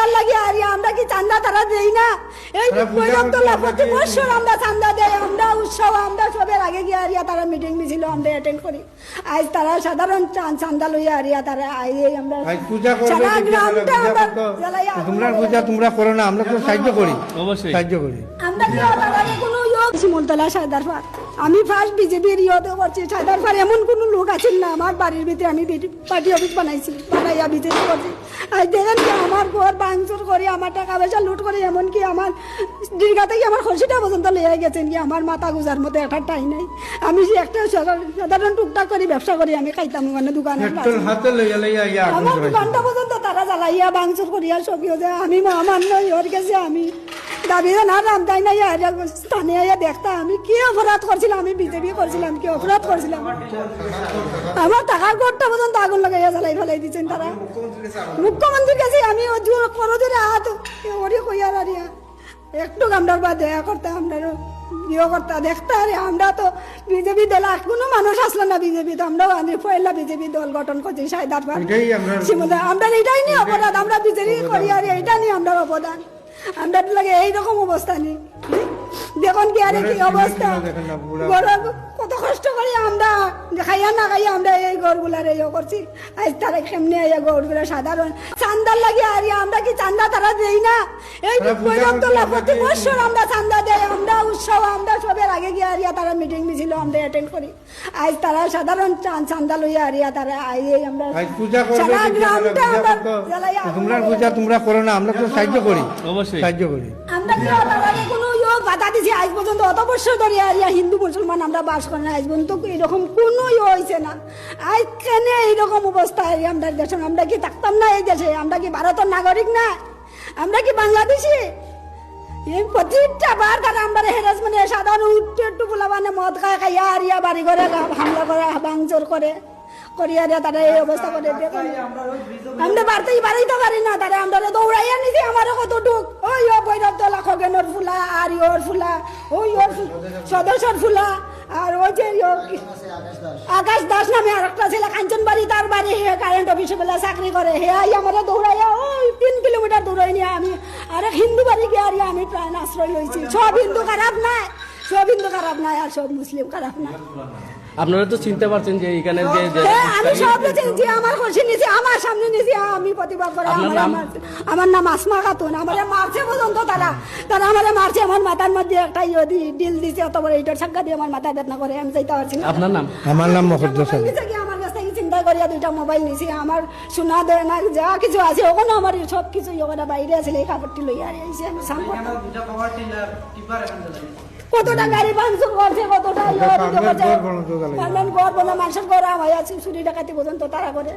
চান্দার লাগে আর আমরা কি চান্দা তারা দেই না? এই বৈরবতলা প্রতি বছর আমরা চান্দা দেই, আমরা উৎসব আমরা সবের আগে গিয়ে আরিয়া তারা মিটিং মিছিল আমরা অ্যাটেন্ড করি। আজ তারা সাধারণ চান্দা লইয়া আরিয়া তারা আই আমরা পূজা করবে, তোমরা পূজা তোমরা করো না, আমরা তো সাহায্য করি, অবশ্যই সাহায্য করি। আমরা কি তাদের কোনো শিমুলতলা সায়দারপাড়, আমি ফার্স্ট বিজেপির ইয়েতে করছি সায়দারপাড়। এমন কোনো লোক আছেন না আমার বাড়ির ভিতরে আমি পার্টি অফিস বানাইছি, বানাইয়া বিজেপি করছি। আর দেখেন কি আমার ঘর ভাঙচুর করে, আমার টাকা পয়সা লুট করে, এমনকি আমার দীর্ঘা থেকে আমার খসিটা পর্যন্ত লেগে গেছেন কি আমার মাথা গুজার মতো একটা টাই নাই। আমি যে একটা সাধারণ টুকটাক করে ব্যবসা করি, আমি খাইতাম ওখানে দোকানে, আমার দোকানটা পর্যন্ত তারা জ্বালাইয়া ভাঙচুর করিয়া সবই হয়ে যায়। আমি মহামান্য ইহর গেছে, আমি দাবি না রাম তাই না স্থানে দেখতাম আমি কি অপরাধ করছিলাম, আমি বিজেপি করছিলাম, কি অপরাধ করছিলাম। আমার টাকার ঘরটা পর্যন্ত আগুন লাগাইয়া জ্বালাই ফেলাই দিচ্ছেন তারা। মুখ্যমন্ত্রীর কাছে আমি করজোরে হাত ওরে কইয়া দাঁড়িয়া একটু আমরা বা দেয়া করতে আমরা ইয়ে করতে দেখতে আরে আমরা তো বিজেপি দল কোনো মানুষ আসলো না বিজেপি, তো আমরাও পয়লা বিজেপি দল গঠন করছি সায়দারপাড় শিমুলতলা। আমরা এইটাই নিয়ে অপরাধ, আমরা বিজেপি করি আর এইটা নিয়ে আমরা অবদান। আমরা লাগে এইরকম অবস্থা নেই, দেখুন কি আরে কি অবস্থা, কত কষ্ট করি আমরা খাইয়া না খাইয়া আমরা এই গড়গুলার ইয়ে করছি। আজ তারা কেমনি এই গড়গুলা সাধারণ চান্দার লাগে আর আমরা কি চান্দা তারা দেই না? এই বৈরবতলা প্রতি বছর আমরা চান্দা দেই, আমরা উৎসব আমরা সবের আগে গিয়ে আরিয়া তারা মিটিং মিছিল আমরা অ্যাটেন্ড করি। আজ তারা সাধারণ চান্দা লইয়া আরিয়া তারা আই আমরা পূজা করবে, তোমরা পূজা তোমরা করো না, আমরা তো সাহায্য করি, অবশ্যই সাহায্য করি। আমরা কি তাদের কোনো বাধা দিছি আজ পর্যন্ত? অত বছর ধরে আরিয়া হিন্দু মুসলমান আমরা বাস করি না, আজ পর্যন্ত এরকম কোনো হয়েছে না। আজ কেন এইরকম অবস্থা আমরা দেশে? আমরা কি থাকতাম না এই দেশে? আমরা কি ভারতের নাগরিক না? আমরা কি বাংলাদেশি? এই প্রতিটা বার তারা আমরা হেরাসমেন্ট সাধারণ একটু বলা মানে মদ খায় খাইয়া আরিয়া বাড়ি ঘরে হামলা করে ভাঙচুর করে করিয়া দেয় তারা এই অবস্থা করে। আমরা বাড়তেই বাড়াইতে পারি না, তারা আমরা দৌড়াইয়া নিছি। আমারও কত ডুক ওই ও বৈরবতলা খগেনর ফুলা আর ওর ফুলা, ওই ওর সদস্যর ফুলা, আর ওই যে আকাশ দাস নামে আর একটা ছেলে কাঞ্চনবাড়ি, তার বাড়ি হে কারেন্ট অফিসে বেলা চাকরি করে। হে আই আমরা দৌড়াইয়া ওই 3 কিলোমিটার দৌড়াই নিয়ে আমি আরেক হিন্দু বাড়ি গিয়ে আর আমি প্রাণ আশ্রয় লইছি। সব হিন্দু খারাপ নাই, সব হিন্দু খারাপ নাই, আর সব মুসলিম খারাপ নাই। আপনারা তো চিনতে পারছেন যে এখানে যে আমি সব চিনছি, আমার খুশি নিছি, আমার সামনে নিছি, আমি প্রতিবাদ করে। আমার নাম আসমা খাতুন। আমারে মারছে পর্যন্ত তারা, তারা আমারে মারছে, আমার মাথার মধ্যে একটা ডিল দিছে, অত বড় ইটার ছাক্কা দিয়ে আমার মাথা বেদনা করে, আমি যাইতে পারছি না। আপনার নাম? আমার নাম মকদ্দস আলী। আমার কাছ থেকে চিন্তা করিয়া 2টা মোবাইল নিছি, আমার সোনা দেয় না যা কিছু আছে ওখানে আমার সব কিছু ওখানে বাইরে আছে, এই কাপড়টি লইয়া আইছি আমি সামনে। কতটা গাড়ি ভাঙচুর করছে, কতটা ঘর বোনা মানুষের ঘর আমার আছে, চুরি ডাকাতি পর্যন্ত তারা করে।